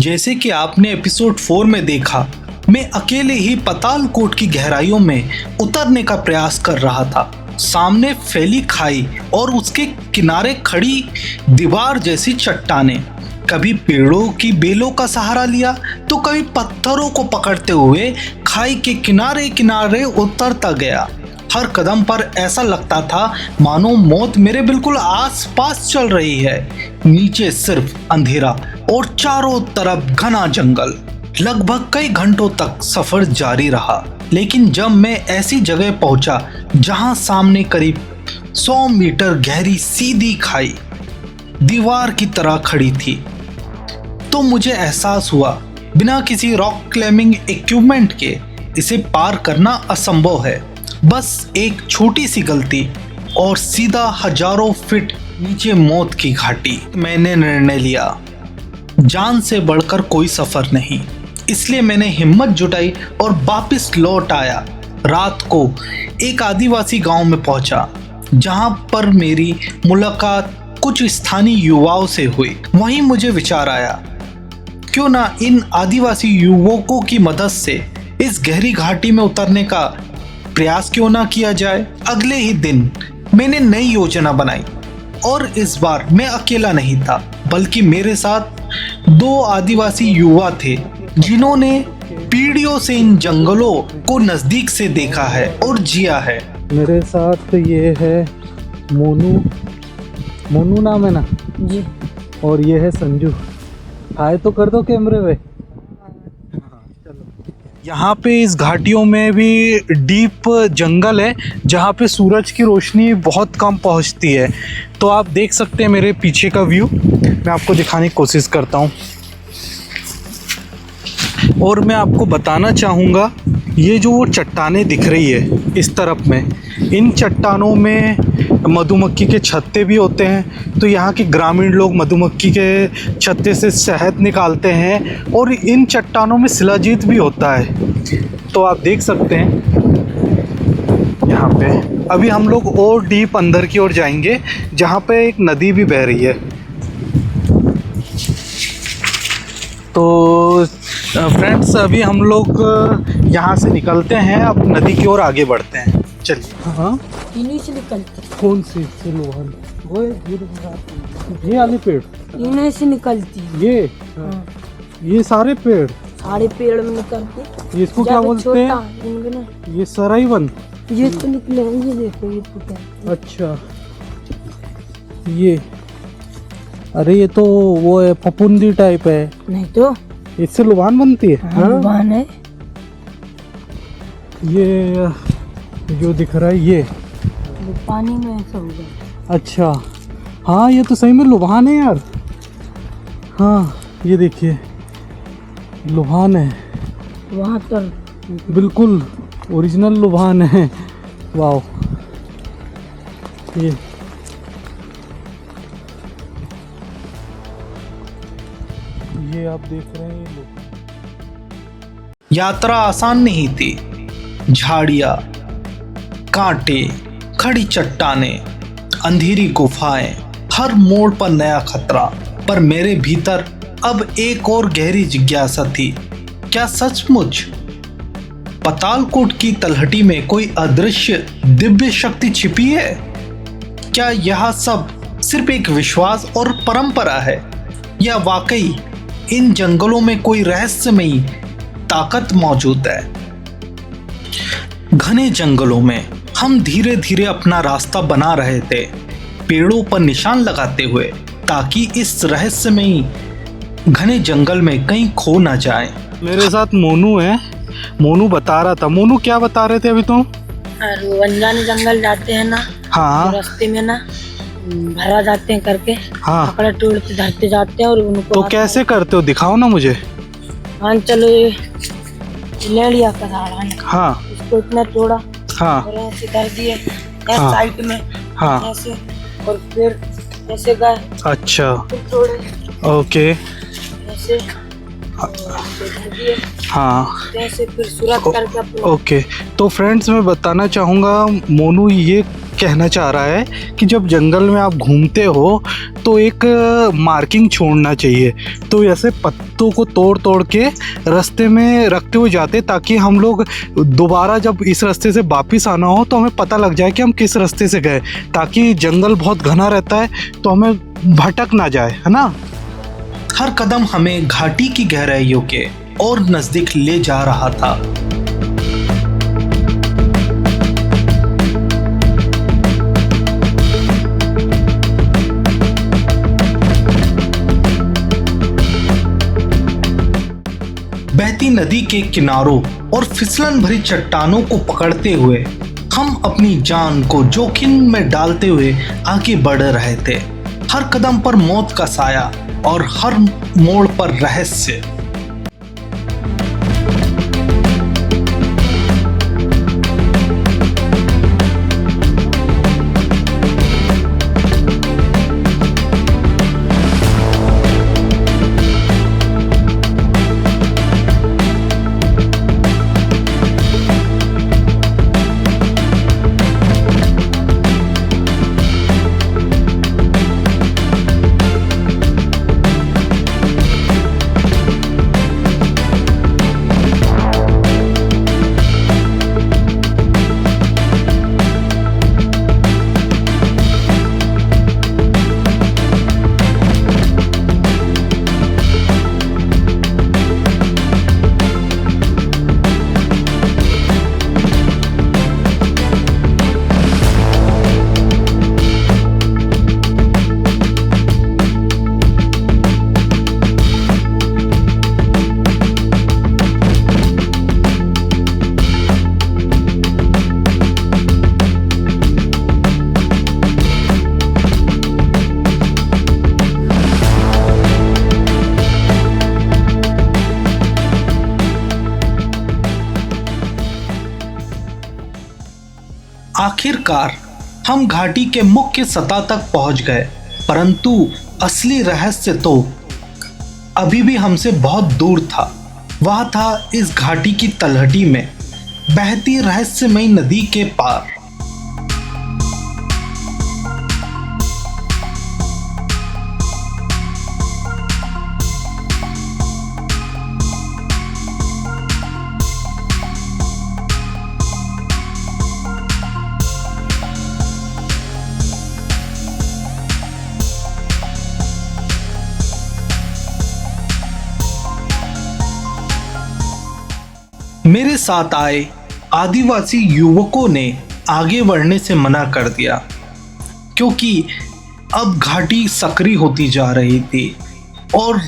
जैसे कि आपने एपिसोड 4 में देखा, मैं अकेले ही पातालकोट की गहराइयों में उतरने का प्रयास कर रहा था। सामने फैली खाई और उसके किनारे खड़ी दीवार जैसी चट्टानें। कभी पेड़ों की बेलों का सहारा लिया तो कभी पत्थरों को पकड़ते हुए खाई के किनारे किनारे उतरता गया। हर कदम पर ऐसा लगता था मानो मौत मेरे बिल्कुल आस-पास चल रही है। नीचे सिर्फ अंधेरा और चारों तरफ घना जंगल। लगभग कई घंटों तक सफर जारी रहा, लेकिन जब मैं ऐसी जगह पहुंचा जहां सामने करीब 100 मीटर गहरी सीधी खाई दीवार की तरह खड़ी थी, तो मुझे एहसास हुआ बिना किसी रॉक क्लाइंबिंग इक्विपमेंट के इसे पार करना असंभव है। बस एक छोटी सी गलती और सीधा हजारों फीट नीचे मौत की घाटी। मैंने निर्णय लिया, जान से बढ़कर कोई सफर नहीं। इसलिए मैंने हिम्मत जुटाई और वापस लौट आया। रात को एक आदिवासी गांव में पहुंचा, जहां पर मेरी मुलाकात कुछ स्थानीय युवाओं से हुई। वहीं मुझे विचार आया, क्यों ना इन आदिवासी युवकों की मदद से इस गहरी घाटी में उतरने का प्रयास क्यों ना किया जाए। अगले ही दिन मैंने नई योजना बनाई और इस बार मैं अकेला नहीं था, बल्कि मेरे साथ 2 आदिवासी युवा थे जिन्होंने पीढ़ियों से इन जंगलों को नजदीक से देखा है और जिया है। मेरे साथ ये है मोनू नाम है ना जी, और ये है संजू। हाय तो कर दो कैमरे में। यहाँ पे इस घाटियों में भी डीप जंगल है, जहाँ पे सूरज की रोशनी बहुत कम पहुँचती है। तो आप देख सकते हैं मेरे पीछे का व्यू, मैं आपको दिखाने की कोशिश करता हूँ। और मैं आपको बताना चाहूँगा, ये जो वो चट्टानें दिख रही है इस तरफ में, इन चट्टानों में मधुमक्खी के छत्ते भी होते हैं। तो यहाँ के ग्रामीण लोग मधुमक्खी के छत्ते से शहद निकालते हैं और इन चट्टानों में शिलाजीत भी होता है। तो आप देख सकते हैं यहाँ पे। अभी हम लोग और डीप अंदर की ओर जाएंगे, जहाँ पे एक नदी भी बह रही है। तो फ्रेंड्स, अभी हम लोग यहाँ से निकलते हैं, अब नदी की ओर आगे बढ़ते हैं। चलिए। हाँ, इन्हीं से निकलती, कौन सी सिलवान? वो ये वाले पेड़, इन्हीं से निकलती। ये सारे पेड़, सारे पेड़ में निकलती। ये इसको क्या बोलते हैं? इनके ना ये सराइवन। ये तो निकले हैं, ये देखो, ये तो क्या। अच्छा, ये अरे ये तो वो है, फफूंदी टाइप है। नहीं तो इससे लुभान बनती है। हाँ, है। ये जो दिख रहा है ये पानी में ऐसा होगा। अच्छा, हाँ ये तो सही में लुभान है यार। हाँ ये देखिए, लुभान है वहाँ तर बिल्कुल ओरिजिनल लुभान है। वाह, ये आप देख रहे हैं, ये यात्रा आसान नहीं थी। झाड़ियाँ, कांटे, खड़ी चट्टानें, अंधेरी गुफाएं, हर मोड़ पर नया खतरा। पर मेरे भीतर अब एक और गहरी जिज्ञासा थी, क्या सचमुच पातालकोट की तलहटी में कोई अदृश्य दिव्य शक्ति छिपी है? क्या यह सब सिर्फ एक विश्वास और परंपरा है, या वाकई इन जंगलों में कोई रहस्यमयी ताकत मौजूद है? घने जंगलों में हम धीरे धीरे अपना रास्ता बना रहे थे, पेड़ों पर निशान लगाते हुए, ताकि इस रहस्यमयी घने जंगल में कहीं खो ना जाए। मेरे साथ मोनू है। मोनू बता रहा था। मोनू क्या बता रहे थे अभी तुम? अनजाने जंगल जाते हैं ना, हाँ, तो रास्ते में ना भरा जाते हैं करके, हाँ, पकड़ा टोल पे धरते जाते हैं और उनको। तो कैसे करते हो, दिखाओ ना मुझे। हाँ चलो, ये ले लिया कसाड़ा ने, हाँ, इसको इतना तोड़ा हाँ, और ऐसे कर दिए हाँ, साइड में, हाँ, ऐसे, और फिर ऐसे गए, अच्छा, फिर तोड़े ओके, ऐसे, और धर दिए, हाँ, ऐसे फिर सूरत करके अपना। ओके। तो फ्रेंड्स, मैं बताना चाहूँगा, मोनू ये कहना चाह रहा है कि जब जंगल में आप घूमते हो तो एक मार्किंग छोड़ना चाहिए। तो ऐसे पत्तों को तोड़ तोड़ के रास्ते में रखते हुए जाते, ताकि हम लोग दोबारा जब इस रास्ते से वापस आना हो तो हमें पता लग जाए कि हम किस रास्ते से गए, ताकि जंगल बहुत घना रहता है तो हमें भटक ना जाए, है ना। हर कदम हमें घाटी की गहराइयों के और नजदीक ले जा रहा था। बहती नदी के किनारों और फिसलन भरी चट्टानों को पकड़ते हुए हम अपनी जान को जोखिम में डालते हुए आगे बढ़ रहे थे। हर कदम पर मौत का साया और हर मोड़ पर रहस्य। आखिरकार हम घाटी के मुख्य सतह तक पहुंच गए, परंतु असली रहस्य तो अभी भी हमसे बहुत दूर था। वह था इस घाटी की तलहटी में बहती रहस्यमयी नदी के पार। मेरे साथ आए आदिवासी युवकों ने आगे बढ़ने से मना कर दिया, क्योंकि अब घाटी सक्रिय होती जा रही थी और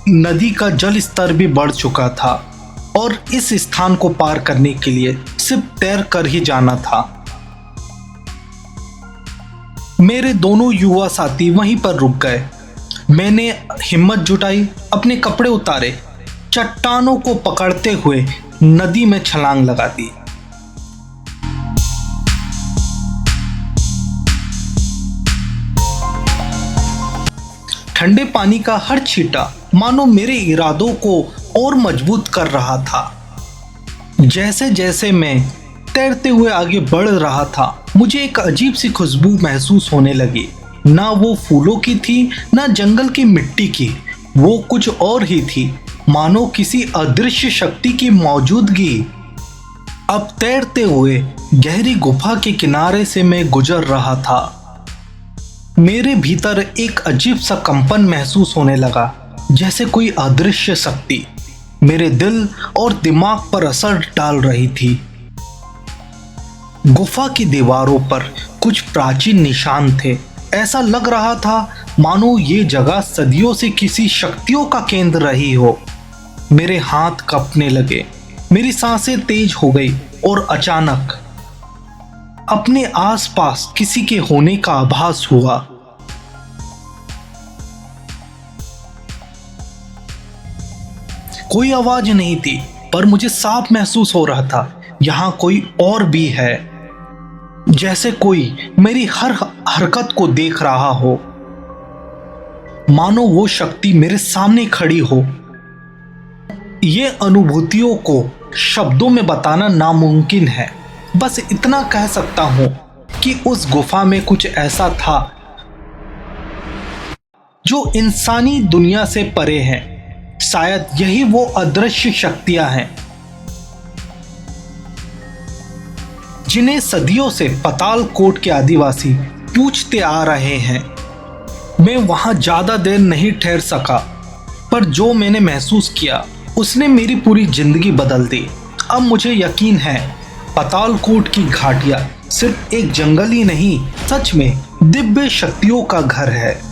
नदी का जल स्तर भी बढ़ चुका था और इस स्थान को पार करने के लिए सिर्फ तैर कर ही जाना था। मेरे दोनों युवा साथी वहीं पर रुक गए। मैंने हिम्मत जुटाई, अपने कपड़े उतारे, चट्टानों को पकड़ते हुए नदी में छलांग लगा दी। ठंडे पानी का हर छींटा मानो मेरे इरादों को और मजबूत कर रहा था। जैसे जैसे मैं तैरते हुए आगे बढ़ रहा था, मुझे एक अजीब सी खुशबू महसूस होने लगी। ना वो फूलों की थी, ना जंगल की मिट्टी की, वो कुछ और ही थी, मानो किसी अदृश्य शक्ति की मौजूदगी। अब तैरते हुए गहरी गुफा के किनारे से मैं गुजर रहा था। मेरे भीतर एक अजीब सा कंपन महसूस होने लगा, जैसे कोई अदृश्य शक्ति मेरे दिल और दिमाग पर असर डाल रही थी। गुफा की दीवारों पर कुछ प्राचीन निशान थे। ऐसा लग रहा था मानो ये जगह सदियों से किसी शक्तियों का केंद्र रही हो। मेरे हाथ कांपने लगे, मेरी सांसें तेज हो गई और अचानक अपने आसपास किसी के होने का आभास हुआ। कोई आवाज नहीं थी, पर मुझे साफ महसूस हो रहा था यहां कोई और भी है, जैसे कोई मेरी हर हरकत को देख रहा हो, मानो वो शक्ति मेरे सामने खड़ी हो। ये अनुभूतियों को शब्दों में बताना नामुमकिन है। बस इतना कह सकता हूं कि उस गुफा में कुछ ऐसा था जो इंसानी दुनिया से परे है। शायद यही वो अदृश्य शक्तियां हैं जिन्हें सदियों से पतालकोट के आदिवासी पूछते आ रहे हैं। मैं वहां ज्यादा देर नहीं ठहर सका, पर जो मैंने महसूस किया उसने मेरी पूरी जिंदगी बदल दी। अब मुझे यकीन है पतालकोट की घाटियां सिर्फ एक जंगल ही नहीं, सच में दिव्य शक्तियों का घर है।